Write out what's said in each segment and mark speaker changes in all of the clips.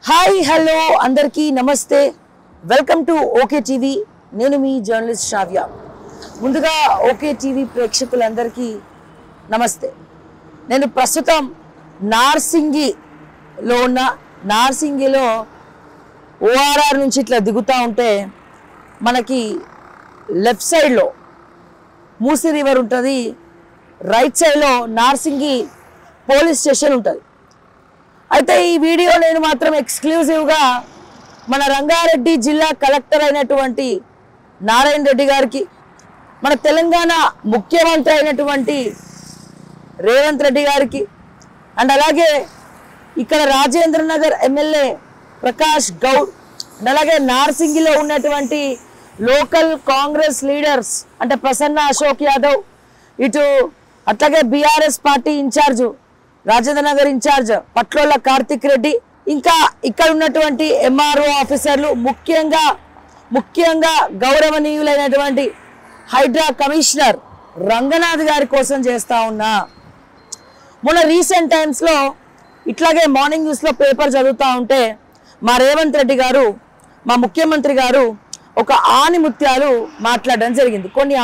Speaker 1: Hi hello అందరికీ నమస్తే welcome to okay TV నేను మీ జర్నలిస్ట్ శ్రావ్య ముందుగా ఓకే టీవీ ప్రేక్షకులందరికీ నమస్తే నేను ప్రస్తుతం నార్సింగిలో ఉన్న నార్సింగిలో ఓఆర్ఆర్ నుంచి ఇట్లా దిగుతా ఉంటే మనకి లెఫ్ట్ సైడ్లో మూసీ రివర్ ఉంటుంది రైట్ సైడ్లో నార్సింగి పోలీస్ స్టేషన్ ఉంటుంది అయితే ఈ వీడియో నేను మాత్రం ఎక్స్క్లూజివ్గా మన రంగారెడ్డి జిల్లా కలెక్టర్ అయినటువంటి నారాయణ రెడ్డి గారికి మన తెలంగాణ ముఖ్యమంత్రి అయినటువంటి రేవంత్ రెడ్డి గారికి అండ్ అలాగే ఇక్కడ రాజేంద్ర నగర్ ఎమ్మెల్యే ప్రకాష్ గౌడ్ అండ్ అలాగే నార్సింగిలో ఉన్నటువంటి లోకల్ కాంగ్రెస్ లీడర్స్ అంటే ప్రసన్న అశోక్ యాదవ్ ఇటు అట్లాగే BRS party incharge Rajendra Nagar incharge Patlola Karthik Reddy ఇంకా ఇక్కడ ఉన్నటువంటి ఎంఆర్ఓ ఆఫీసర్లు ముఖ్యంగా గౌరవనీయులైనటువంటి హైడ్రా కమిషనర్ రంగనాథ్ గారి కోసం చేస్తా ఉన్నా మొన్న రీసెంట్ టైమ్స్లో ఇట్లాగే మార్నింగ్ న్యూస్లో పేపర్ చదువుతూ ఉంటే మా రేవంత్ రెడ్డి గారు మా ముఖ్యమంత్రి గారు ఒక ఆణిముత్యాలు మాట్లాడడం జరిగింది కొన్ని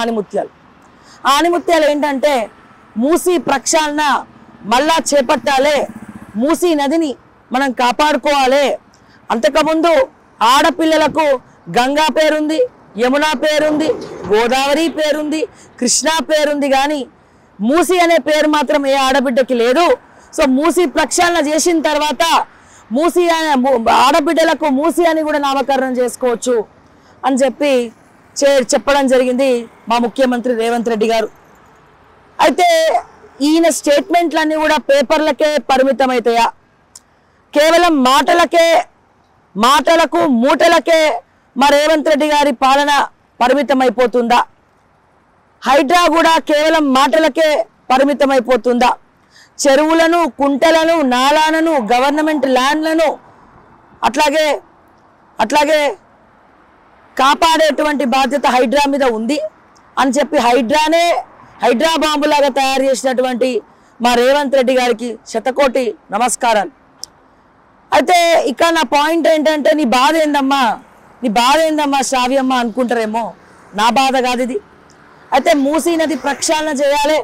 Speaker 1: ఆణిముత్యాలు ఏంటంటే మూసీ ప్రక్షాళన మళ్ళా చేపట్టాలి మూసీ నదిని మనం కాపాడుకోవాలి అంతకుముందు ఆడపిల్లలకు గంగా పేరుంది యమునా పేరుంది గోదావరి పేరుంది కృష్ణా పేరుంది కానీ మూసీ అనే పేరు మాత్రం ఏ ఆడబిడ్డకి లేదు సో మూసీ ప్రక్షాళన చేసిన తర్వాత మూసీ ఆడబిడ్డలకు మూసీ అని కూడా నామకరణం చేసుకోవచ్చు అని చెప్పడం జరిగింది మా ముఖ్యమంత్రి రేవంత్ రెడ్డి గారు అయితే ఈయన స్టేట్మెంట్లన్నీ కూడా పేపర్లకే పరిమితం అవుతాయా కేవలం మాటలకు మూటలకే మా రేవంత్ రెడ్డి గారి పాలన పరిమితం అయిపోతుందా హైడ్రా కూడా కేవలం మాటలకే పరిమితం అయిపోతుందా చెరువులను కుంటలను నాలాలను గవర్నమెంట్ ల్యాండ్లను అట్లాగే కాపాడేటువంటి బాధ్యత హైడ్రా మీద ఉంది అని చెప్పి హైడ్రా బాంబులాగా తయారు చేసినటువంటి మా రేవంత్ రెడ్డి గారికి శతకోటి నమస్కారాలు అయితే ఇక్కడ నా పాయింట్ ఏంటంటే నీ బాధ ఏందమ్మా శ్రావ్యమ్మ అనుకుంటారేమో నా బాధ కాదు ఇది అయితే మూసీ నది ప్రక్షాళన చేయాలి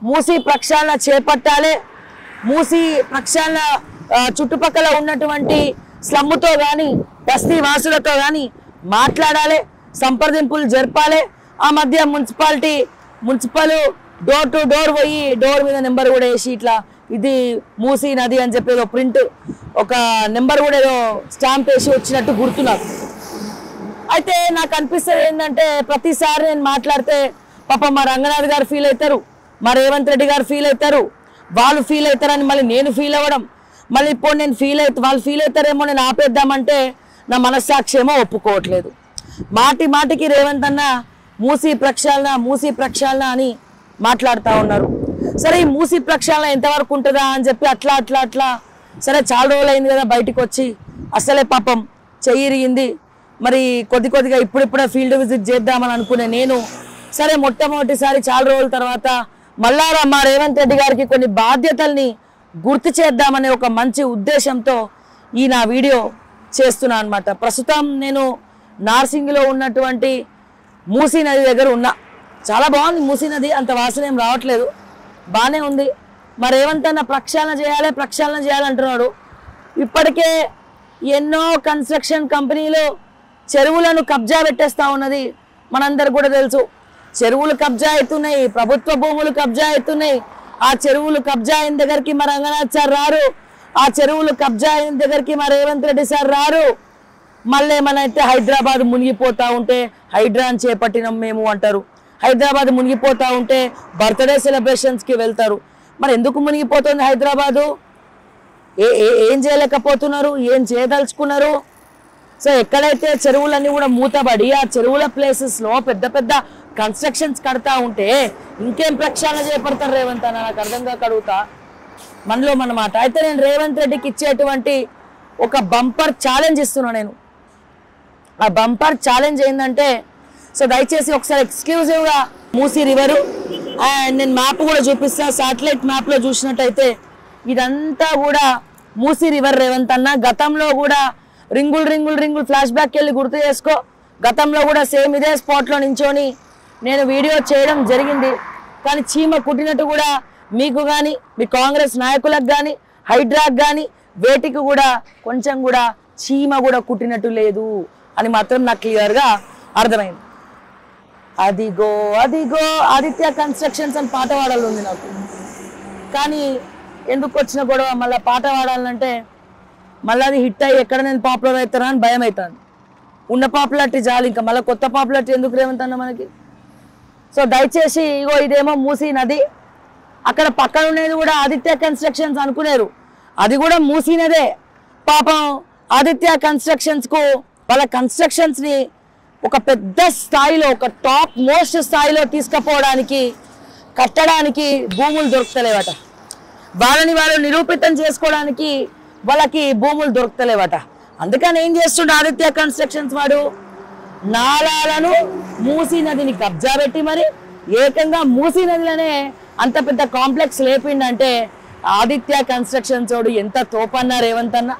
Speaker 1: మూసీ ప్రక్షాళన చేపట్టాలి మూసీ ప్రక్షాళన చుట్టుపక్కల ఉన్నటువంటి స్లమ్ముతో కానీ బస్తీ వాసులతో కానీ మాట్లాడాలి సంప్రదింపులు జరపాలి ఆ మధ్య మున్సిపల్ డోర్ టు డోర్ పోయి డోర్ మీద నెంబర్ కూడా వేసి ఇట్లా ఇది మూసీ నది అని చెప్పి ఏదో ప్రింట్ ఒక నెంబర్ కూడా ఏదో స్టాంప్ వేసి వచ్చినట్టు గుర్తున్నారు అయితే నాకు అనిపిస్తుంది ఏంటంటే ప్రతిసారి నేను మాట్లాడితే పాప మా రంగనాథ్ గారు ఫీల్ అవుతారు మా రేవంత్ రెడ్డి గారు ఫీల్ అవుతారు వాళ్ళు ఫీల్ అవుతారని మళ్ళీ నేను ఫీల్ అవ్వడం మళ్ళీ ఇప్పుడు నేను వాళ్ళు ఫీల్ అవుతారేమో నేను ఆపేద్దామంటే నా మనస్సాక్షి ఏమో ఒప్పుకోవట్లేదు మాటికి రేవంత్ అన్న మూసీ ప్రక్షాళన అని మాట్లాడుతూ ఉన్నారు సరే ఈ మూసీ ప్రక్షాళన ఎంతవరకు ఉంటుందా అని చెప్పి అట్లా సరే చాలా రోజులు అయింది కదా బయటికి వచ్చి అసలే పాపం చెయ్యిరిగింది మరి కొద్దిగా ఇప్పుడిప్పుడే ఫీల్డ్ విజిట్ చేద్దామని అనుకునే నేను సరే మొట్టమొదటిసారి చాలా రోజుల తర్వాత మళ్ళా మా రేవంత్ రెడ్డి గారికి కొన్ని బాధ్యతల్ని గుర్తు చేద్దామనే ఒక మంచి ఉద్దేశంతో ఈ నా వీడియో చేస్తున్నా అనమాట ప్రస్తుతం నేను నార్సింగిలో ఉన్నటువంటి మూసీ నది దగ్గర ఉన్నా చాలా బాగుంది మూసీ నది అంత వాసన ఏం రావట్లేదు బాగానే ఉంది మరి ఏమంటన్నా ప్రక్షాళన చేయాలి అంటున్నాడు ఇప్పటికే ఎన్నో కన్స్ట్రక్షన్ కంపెనీలు చెరువులను కబ్జా పెట్టేస్తూ ఉన్నది మనందరికి కూడా తెలుసు చెరువులు కబ్జా అవుతున్నాయి ప్రభుత్వ భూములు కబ్జా అవుతున్నాయి ఆ చెరువులు కబ్జా అయిన దగ్గరికి మా రంగనాథ్ సార్ రారు ఆ చెరువులు కబ్జా అయిన దగ్గరికి మా రేవంత్ రెడ్డి సార్ రారు మళ్ళీ ఏమనైతే హైదరాబాద్ మునిగిపోతా ఉంటే హైడ్రా అని చేపట్టినాం మేము అంటారు హైదరాబాద్ మునిగిపోతా ఉంటే బర్త్డే సెలబ్రేషన్స్కి వెళ్తారు మరి ఎందుకు మునిగిపోతుంది హైదరాబాదు ఏం చేయలేకపోతున్నారు ఏం చేయదలుచుకున్నారు సో ఎక్కడైతే చెరువులన్నీ కూడా మూతబడి ఆ చెరువుల ప్లేసెస్లో పెద్ద కన్స్ట్రక్షన్స్ కడతా ఉంటే ఇంకేం ప్రక్షాళన చేపడతారు రేవంత్ అన్న నాకు అర్థంగా కడుగుతా మనలో మన మాట అయితే నేను రేవంత్ రెడ్డికి ఇచ్చేటువంటి ఒక బంపర్ ఛాలెంజ్ ఇస్తున్నా నేను ఆ బంపర్ ఛాలెంజ్ ఏంటంటే సో దయచేసి ఒకసారి ఎక్స్క్లూజివ్గా మూసీ రివరు అండ్ నేను మ్యాప్ కూడా చూపిస్తా శాటిలైట్ మ్యాప్లో చూసినట్టయితే ఇదంతా కూడా మూసీ రివర్ రేవంత్ అన్న గతంలో కూడా రింగుల్ ఫ్లాష్ బ్యాక్ వెళ్ళి గుర్తు చేసుకో. గతంలో కూడా సేమ్ ఇదే స్పాట్లో నించొని నేను వీడియో చేయడం జరిగింది. కానీ చీమ కుట్టినట్టు కూడా మీకు కానీ మీ కాంగ్రెస్ నాయకులకు కానీ హైడ్రాక్ కానీ వేటికి కూడా కొంచెం కూడా చీమ కూడా కుట్టినట్టు లేదు అని మాత్రం నాకు క్లియర్గా అర్థమైంది. అదిగో అదిగో ఆదిత్య కన్స్ట్రక్షన్స్ అని పాట పాడాలి ఉంది నాకు. కానీ ఎందుకు వచ్చిన గొడవ మళ్ళీ పాట పాడాలంటే మళ్ళీ అది హిట్ అయ్యి ఎక్కడ నేను పాపులర్ అవుతానా అని భయం అవుతాను. ఉన్న పాపులారిటీ చాలు, ఇంకా మళ్ళీ కొత్త పాపులారిటీ ఎందుకు రేవంత్ అన్న మనకి. సో దయచేసి ఇగో ఇదేమో మూసీ నది, అక్కడ పక్కన ఉండేది కూడా ఆదిత్య కన్స్ట్రక్షన్స్ అనుకునేరు, అది కూడా మూసీ నదే. పాపం ఆదిత్య కన్స్ట్రక్షన్స్కు వాళ్ళ కన్స్ట్రక్షన్స్ని ఒక పెద్ద స్థాయిలో ఒక టాప్ మోస్ట్ స్థాయిలో తీసుకుపోవడానికి కట్టడానికి భూములు దొరుకుతలేవట. వాళ్ళని వాళ్ళు నిరూపితం చేసుకోవడానికి వాళ్ళకి భూములు దొరుకుతలేవట. అందుకని ఏం చేస్తుండే ఆదిత్య కన్స్ట్రక్షన్స్ వాడు నాలాలను మూసీ నదిని కబ్జా పెట్టి మరి ఏకంగా మూసీ నదిలోనే అంత పెద్ద కాంప్లెక్స్ లేపిండంటే ఆదిత్య కన్స్ట్రక్షన్స్ వాడు ఎంత తోపన్నా రేవంత్ అన్న.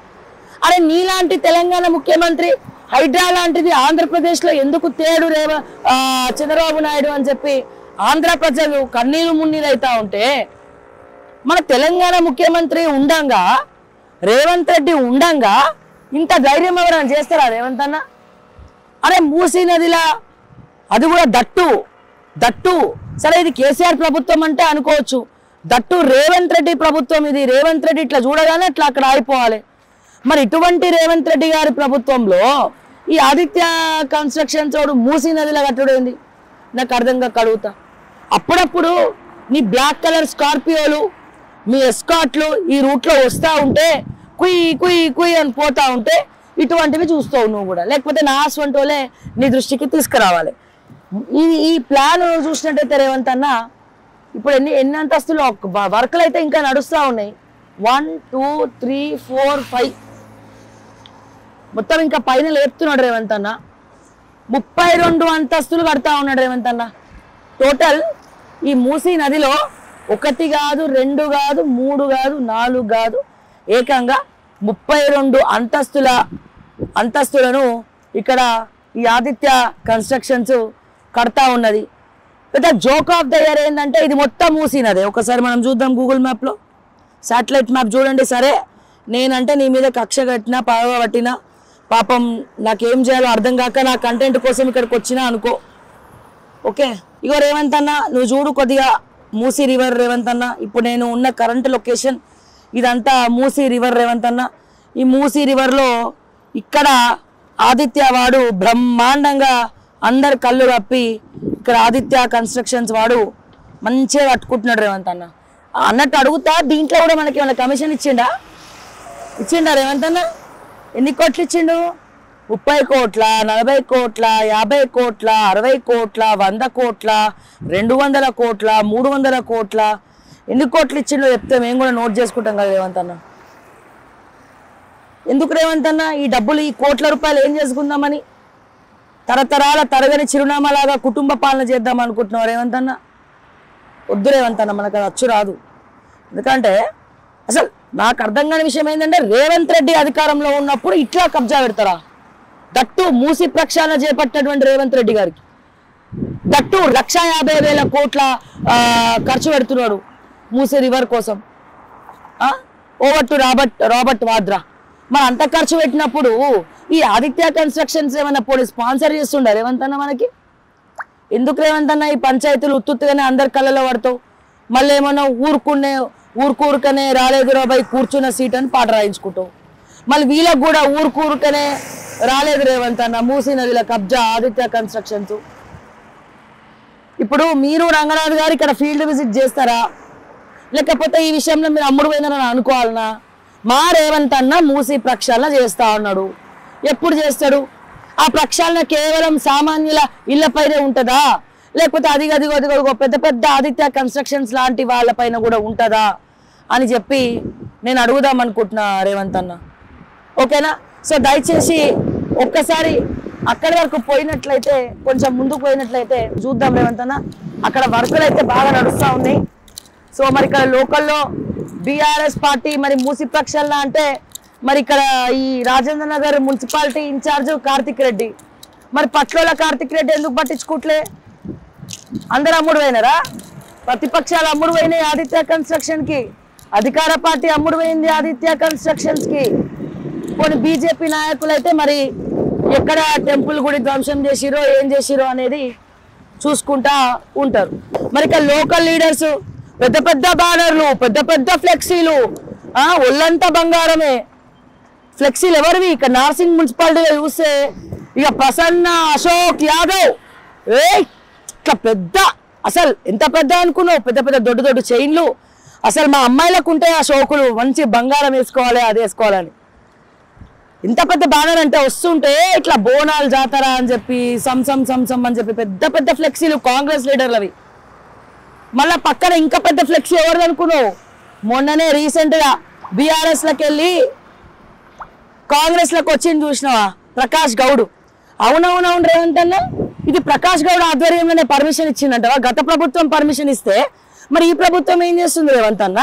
Speaker 1: అరే నీలాంటి తెలంగాణ ముఖ్యమంత్రి హైడ్రా లాంటిది ఆంధ్రప్రదేశ్లో ఎందుకు తేడు చంద్రబాబు నాయుడు అని చెప్పి ఆంధ్ర ప్రజలు కన్నీరు మున్నీరు అవుతా ఉంటే, మన తెలంగాణ ముఖ్యమంత్రి ఉండంగా రేవంత్ రెడ్డి ఉండంగా ఇంత ధైర్యం ఎవరైనా చేస్తారా రేవంత్ అన్న? అరే మూసీ నదిలా అది కూడా దట్టు సరే ఇది కేసీఆర్ ప్రభుత్వం అంటే అనుకోవచ్చు, దట్టు రేవంత్ రెడ్డి ప్రభుత్వం ఇది. రేవంత్ రెడ్డి ఇట్లా చూడగానే అట్లా అక్కడ ఆగిపోవాలి. మరి ఇటువంటి రేవంత్ రెడ్డి గారి ప్రభుత్వంలో ఈ ఆదిత్య కన్స్ట్రక్షన్స్ వాడు మూసీ నదిలో కట్టడేంది నాకు అర్థంగా కడుగుతా. అప్పుడప్పుడు నీ బ్లాక్ కలర్ స్కార్పియోలు మీ ఎస్కాట్లు ఈ రూట్లో వస్తూ ఉంటే కుయ్ అని పోతా ఉంటే ఇటువంటివి చూస్తావు నువ్వు కూడా, లేకపోతే నా అటువంటి వాళ్ళే నీ దృష్టికి తీసుకురావాలి. ఈ ప్లాన్ చూసినట్టయితే రేవంత్ అన్న ఇప్పుడు ఎన్ని అంతస్తులు వర్క్లు అయితే ఇంకా నడుస్తూ ఉన్నాయి. 1 2 3 4 5 మొత్తం ఇంకా పైన లేపుతున్నాడు రేవంత్ అన్న. 32 అంతస్తులు కడతా ఉన్నాడు రేవంత్ అన్న. టోటల్ ఈ మూసీ నదిలో 1 కాదు 2 కాదు 3 కాదు 4 కాదు ఏకంగా 32 అంతస్తులను ఇక్కడ ఈ ఆదిత్య కన్స్ట్రక్షన్స్ కడతా ఉన్నది. పెద్ద జోక్ ఆఫ్ ద ఇయర్ ఏంటంటే ఇది మొత్తం మూసీ నదే. ఒకసారి మనం చూద్దాం గూగుల్ మ్యాప్లో, శాటిలైట్ మ్యాప్ చూడండి. సరే నేనంటే నీ మీద కక్ష కట్టినా పట్టినా పాపం నాకేం చేయాలో అర్థం కాక నా కంటెంట్ కోసం ఇక్కడికి వచ్చినా అనుకో. ఓకే ఇగో రేవంత్ అన్న నువ్వు చూడు కొద్దిగా మూసీ రివర్ రేవంత్ అన్న. ఇప్పుడు నేను ఉన్న కరెంట్ లొకేషన్ ఇదంతా మూసీ రివర్ రేవంత్ అన్న. ఈ మూసీ రివర్లో ఇక్కడ ఆదిత్య వాడు బ్రహ్మాండంగా అందరు కళ్ళు కప్పి ఇక్కడ ఆదిత్య కన్స్ట్రక్షన్స్ వాడు మంచిగా కట్టుకుంటున్నాడు రేవంత్ అన్న. అన్నట్టు అడుగుతా, దీంట్లో కూడా మనకి ఏమైనా కమిషన్ ఇచ్చిండా రేవంత్ అన్న? ఎన్ని కోట్లు ఇచ్చిండు? 30 కోట్ల 40 కోట్ల 50 కోట్ల 60 కోట్ల 100 కోట్ల 200 కోట్ల 300 కోట్ల ఎన్ని కోట్లు ఇచ్చిండో చెప్తే మేము కూడా నోట్ చేసుకుంటాం కదా రేవంత్ అన్న. ఎందుకు రేవంత్ అన్న ఈ డబ్బులు ఈ కోట్ల రూపాయలు ఏం చేసుకుందామని తరతరాల తరగని చిరునామాలాగా కుటుంబ పాలన చేద్దాం అనుకుంటున్నావు రేవంత్ అన్న? వద్దు రేవంత్ అన్న, మనకు అది అచ్చు రాదు. ఎందుకంటే అసలు నాకు అర్థం కాని విషయం ఏంటంటే రేవంత్ రెడ్డి అధికారంలో ఉన్నప్పుడు ఇట్లా కబ్జా పెడతారా? దట్టు మూసి ప్రక్షాళన చేపట్టినటువంటి రేవంత్ రెడ్డి గారికి దట్టు 1,50,000 కోట్ల ఖర్చు పెడుతున్నాడు మూసి రివర్ కోసం. Over to Robert Vadra. మరి అంత ఖర్చు పెట్టినప్పుడు ఈ ఆదిత్య కన్స్ట్రక్షన్స్ ఏమైనా పోనీ స్పాన్సర్ చేస్తుండే రేవంత్ అన్న మనకి? ఎందుకు రేవంత్ అన్న ఈ పంచాయతీలు ఉత్తుగానే అందరి కళ్ళలో పడతావు? మళ్ళీ ఏమన్నా ఊరుకూరుకనే రాలేదు రాబాయి కూర్చున్న సీట్ అని పాట రాయించుకుంటావు. మళ్ళీ వీళ్ళకు కూడా ఊరుకూరుకనే రాలేదు రేవంత్ అన్న మూసీ నదిలో కబ్జా ఆదిత్య కన్స్ట్రక్షన్స్. ఇప్పుడు మీరు రంగనాథ్ గారు ఇక్కడ ఫీల్డ్ విజిట్ చేస్తారా, లేకపోతే ఈ విషయంలో మీరు అమ్ముడు పోయిందని అనుకోవాలనా? మా రేవంత్ అన్న మూసీ ప్రక్షాళన చేస్తా ఉన్నాడు. ఎప్పుడు చేస్తాడు? ఆ ప్రక్షాళన కేవలం సామాన్యుల ఇళ్లపైనే ఉంటుందా, లేకపోతే అదిగో పెద్ద పెద్ద ఆదిత్య కన్స్ట్రక్షన్స్ లాంటి వాళ్ళపైన కూడా ఉంటుందా అని చెప్పి నేను అడుగుదాం అనుకుంటున్నా రేవంత్ అన్న. ఓకేనా? సో దయచేసి ఒక్కసారి అక్కడి వరకు పోయినట్లయితే, కొంచెం ముందుకు పోయినట్లయితే చూద్దాం రేవంత్ అన్న. అక్కడ వర్కులు అయితే బాగా నడుస్తూ ఉన్నాయి. సో మరి ఇక్కడ లోకల్లో బీఆర్ఎస్ పార్టీ మరి మూసి ప్రక్షాళన అంటే మరి ఇక్కడ ఈ రాజేంద్ర నగర్ మున్సిపాలిటీ ఇన్ఛార్జ్ కార్తిక్ రెడ్డి, మరి పట్లోల కార్తిక్ రెడ్డి ఎందుకు పట్టించుకోవట్లే? అందరు అమ్ముడు పోయినారా? ప్రతిపక్షాలు అమ్ముడు పోయినాయి ఆదిత్య కన్స్ట్రక్షన్ కి, అధికార పార్టీ అమ్ముడు పోయింది ఆదిత్య కన్స్ట్రక్షన్స్ కి. కొన్ని బీజేపీ నాయకులు అయితే మరి ఎక్కడ టెంపుల్ గుడి ధ్వంసం చేసిరో ఏం చేసిరో అనేది చూసుకుంటా ఉంటారు. మరి ఇక లోకల్ లీడర్స్ పెద్ద పెద్ద బ్యానర్లు, పెద్ద పెద్ద ఫ్లెక్సీలు, ఒళ్ళంతా బంగారమే. ఫ్లెక్సీలు ఎవరివి? ఇక నార్సింగ్ మున్సిపాలిటీలో చూస్తే ఇక ప్రసన్న అశోక్ యాదవ్, ఇట్లా పెద్ద, అసలు ఎంత పెద్ద అనుకున్నావు, పెద్ద పెద్ద దొడ్డు దొడ్డు చైన్లు. అసలు మా అమ్మాయిలకు ఉంటే ఆ షోకులు మంచి బంగారం వేసుకోవాలి, అది వేసుకోవాలని. ఇంత పెద్ద బ్యానర్ అంటే వస్తుంటే ఇట్లా బోనాలు జాతర అని చెప్పి సంసం అని చెప్పి పెద్ద పెద్ద ఫ్లెక్సీలు కాంగ్రెస్ లీడర్లు అవి. మళ్ళా పక్కన ఇంకా పెద్ద ఫ్లెక్సీ ఎవరిది అనుకున్నావు? మొన్ననే రీసెంట్ గా బీఆర్ఎస్ లకు వెళ్ళి కాంగ్రెస్ లకు వచ్చింది చూసినావా, ప్రకాష్ గౌడ్. అవునవునవును రేవంత్ అన్న, ఇది ప్రకాష్ గౌడ్ ఆధ్వర్యంలోనే పర్మిషన్ ఇచ్చిందంటవా? గత ప్రభుత్వం పర్మిషన్ ఇస్తే మరి ఈ ప్రభుత్వం ఏం చేస్తుంది రేవంత్ అన్న?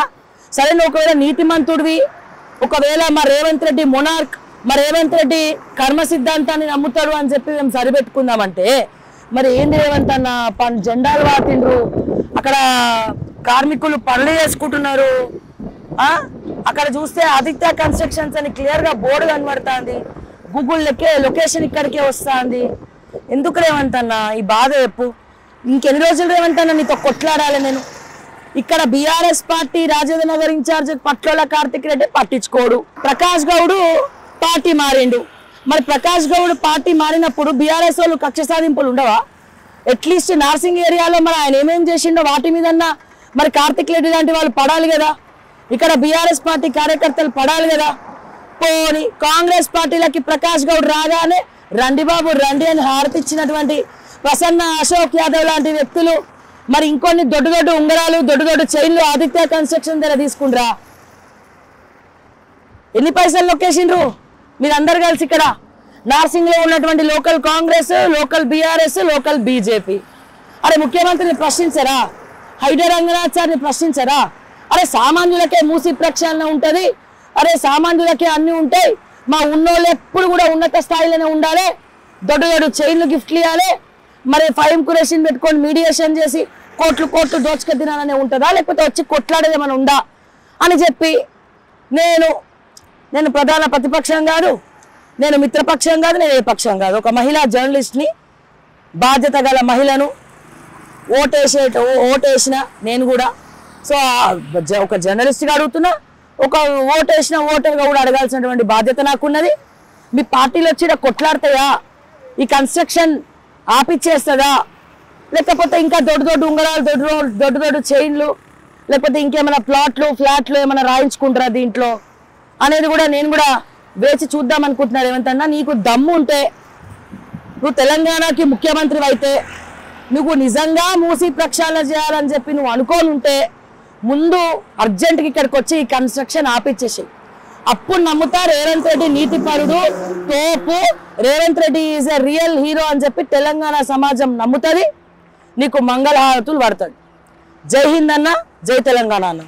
Speaker 1: సరే నువ్వు ఒకవేళ నీతిమంతుడివి, ఒకవేళ మా రేవంత్ రెడ్డి మొనార్క్, మా రేవంత్ రెడ్డి కర్మ సిద్ధాంతాన్ని నమ్ముతాడు అని చెప్పి మేము సరిపెట్టుకుందామంటే మరి ఏంది రేవంత్ అన్న? జెండాలు వాటిండ్రు, అక్కడ కార్మికులు పనులు చేసుకుంటున్నారు. అక్కడ చూస్తే ఆదిత్య కన్స్ట్రక్షన్స్ అని క్లియర్ గా బోర్డు కనబడుతుంది, గూగుల్ లొకేషన్ ఇక్కడికే వస్తుంది. ఎందుకు రేవంత్ అన్న ఈ బాధ? చెప్పు, ఇంకెన్ని రోజులు రేవంత్ అన్న నీతో కొట్లాడాలి నేను? ఇక్కడ BRS party Rajendra Nagar incharge Patlola Karthik Reddy పట్టించుకోడు, ప్రకాష్ గౌడ్ పార్టీ మారిండు. మరి ప్రకాష్ గౌడ్ పార్టీ మారినప్పుడు బీఆర్ఎస్ వాళ్ళు కక్ష సాధింపులు ఉండవా? అట్లీస్ట్ నార్సింగ్ ఏరియాలో మరి ఆయన ఏమేం చేసిండో వాటి మీదన్నా మరి కార్తిక్ రెడ్డి లాంటి వాళ్ళు పడాలి కదా, ఇక్కడ బీఆర్ఎస్ పార్టీ కార్యకర్తలు పడాలి కదా. పోని కాంగ్రెస్ పార్టీలకి ప్రకాష్ గౌడ్ రాగానే రండి బాబు రండి అని హారతి ఇచ్చినటువంటి ప్రసన్న అశోక్ యాదవ్ లాంటి వ్యక్తులు మరి ఇంకొన్ని దొడ్డు దొడ్డు ఉంగరాలు, దొడ్డు దొడ్డు చైన్లు ఆదిత్య కన్స్ట్రక్షన్ దగ్గర తీసుకుంటారా? ఎన్ని పైసలు లొకేషన్లు మీరందరు కలిసి? ఇక్కడ నార్సింగ్ లో ఉన్నటువంటి local Congress, local BRS, local BJP. అరే ముఖ్యమంత్రిని ప్రశ్నించరా? హైదర్ రంగనాథ్ని ప్రశ్నించరా? అరే సామాన్యులకే మూసి ప్రక్షాళన ఉంటది, అరే సామాన్యులకే అన్ని ఉంటాయి, మా ఉన్నోళ్ళు ఎప్పుడు కూడా ఉన్నత స్థాయిలోనే ఉండాలి, దొడ్డు దొడ్డు చైన్లు గిఫ్ట్లు ఇవ్వాలి, మరి ఫైమ్ కురేషన్ పెట్టుకొని మీడియేషన్ చేసి కోట్లు కోట్లు దోచుక తినాలనే ఉంటుందా, లేకపోతే వచ్చి కొట్లాడేది ఏమైనా ఉందా అని చెప్పి నేను ప్రధాన ప్రతిపక్షం కాదు, నేను మిత్రపక్షం కాదు, నేను ఏ పక్షం కాదు, ఒక మహిళా జర్నలిస్ట్ని, బాధ్యత గల మహిళను, ఓటేసిన నేను కూడా. సో ఒక జర్నలిస్ట్గా అడుగుతున్నా, ఒక ఓటేసిన ఓటర్గా కూడా అడగాల్సినటువంటి బాధ్యత నాకున్నది. మీ పార్టీలో వచ్చి కొట్లాడతాయా? ఈ కన్స్ట్రక్షన్ ఆపిచ్చేస్తుందా? లేకపోతే ఇంకా దొడ్డు దొడ్డు ఉంగరాలు, దొడ్డు దొడ్డు చైన్లు, లేకపోతే ఇంకేమైనా ఫ్లాట్లు ఏమైనా రాయించుకుంటారా దీంట్లో అనేది కూడా నేను కూడా వేచి చూద్దాం అనుకుంటున్నా. ఏమంటన్నా నీకు దమ్ము ఉంటే, నువ్వు తెలంగాణకి ముఖ్యమంత్రి అయితే, నువ్వు నిజంగా మూసి ప్రక్షాళన చేయాలని చెప్పి నువ్వు అనుకోని ఉంటే ముందు అర్జెంట్గా ఇక్కడికి వచ్చి ఈ కన్స్ట్రక్షన్ ఆపిచ్చేసి, అప్పుడు నమ్ముతా రేవంత్ రెడ్డి నీతిపరుడు, తోపు, Revanth Reddy is a real hero అని చెప్పి తెలంగాణ సమాజం నమ్ముతుంది, నీకు మంగళహారతులు పడతాడు. జై హింద్ అన్న, జై తెలంగాణ అన్న.